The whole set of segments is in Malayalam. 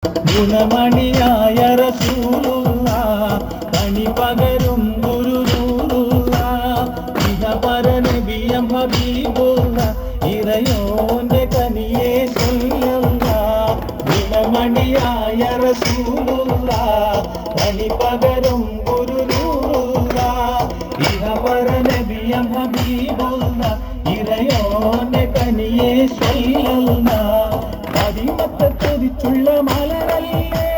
ഗുണമണിയായ റസൂലുള്ള കണി പകരും ഗുരുനൂറുള്ള ഇഹപര നബിയം ഹബീബുള്ള ഇറയോന്റെ കനിയെ ചൊല്ലുന്ന ഗുണമണിയായ റസൂലുള്ള കണി പകരും ഗുരുനൂറുള്ള ഇഹപര നബിയം ഹബീബുള്ള ഇറയോന്റെ കനിയെ ചൊല്ലുന്ന പതിമത്തെ തുതിച്ചുള്ള മലരല്ലേ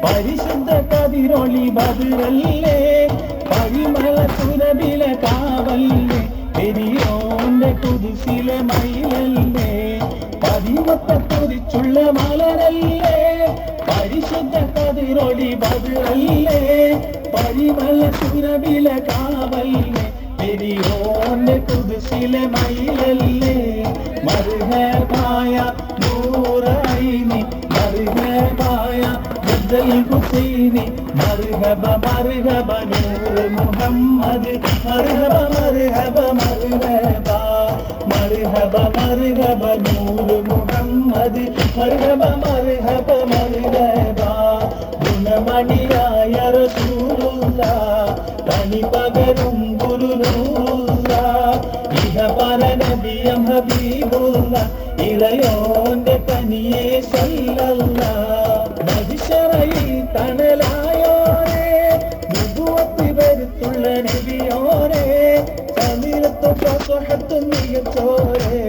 പരിശുദ്ധ കതിരൊളി ബദറല്ലേ പരിമള സുരബില കാവല്ലേ പെരിയോന്റെ കുതിസിലെ മയിലല്ലേ പതിമത്തെ തുതിച്ചുള്ള മലരല്ലേ പരിശുദ്ധ കതിരൊളി ബദറല്ലേ പരിമള സുരബില കാവല്ലേ പെരിയോന്റെ കുതിസിലെ മയിലല്ലേ മർഹബായ നൂറൈനി മർഹബായ ജദ്ദൽ ഹുസൈനി മർഹബ മർഹബ നൂർ മുഹമ്മദ് മർഹബ മർഹബ മർഹബ മർഹബ മർഹബ നൂർ മുഹമ്മദ് മർഹബ മർഹബ മർഹബ ഗുണമണിയായ റസൂലുള്ള കണി പകരും ഗുരുനൂറുള്ള ഇഹപര നബിയം ഹബീബുള്ള ഇളയോന്റെ കനിയെ സല്ലല്ലാഹ് മഹിശറയിൽ തണലായോരേ നുബുവത്ത് വരുത്തുള്ള നബിയോരേ സമീരത്തും സ്വഹത്തും മികച്ചോരേ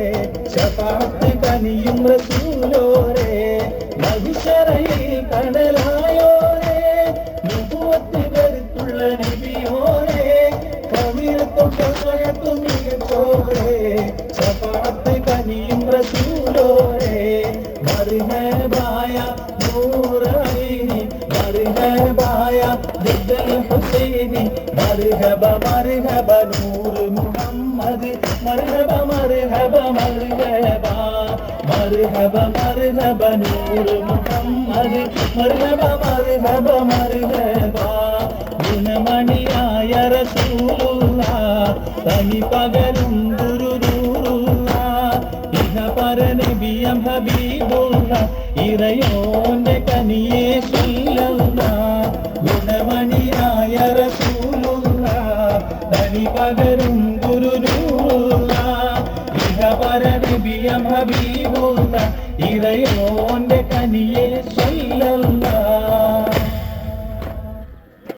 ശഫാഅത്ത് കനിയും റസൂലോരേ മഹിശറയിൽ തണലായോരേ നുബുവത്ത് വരുത്തുള്ള നബിയോരേ സമീരത്തും സ്വഹത്തും മികച്ചോരേ ശഫാഅത്ത് കനിയും റസൂലോരേ മർഹബായ നൂറൈനി മർഹബായ ജദ്ദൽ ഹുസൈനി മർഹബ മർഹബ നൂർ മുഹമ്മദ് മർഹബ മർഹബ മർഹബ മർഹബ മർഹബ നൂർ മുഹമ്മദ് മർഹബ മർഹബ മർഹബ ഗുണമണിയായ റസൂലുള്ള തനി പകലും ഗുരുനൂറുള്ള ഇഹപര നബിയം ഹബീബുള്ള ഇറയോന്റെ കനിയെ ചൊല്ലുന്ന ഗുണമണിയായ റസൂലുള്ള തനി പകരും ഗുരുനൂറുള്ള ഇഹപര നബിയം ഹബീബുള്ള ഇറയോന്റെ കനിയെ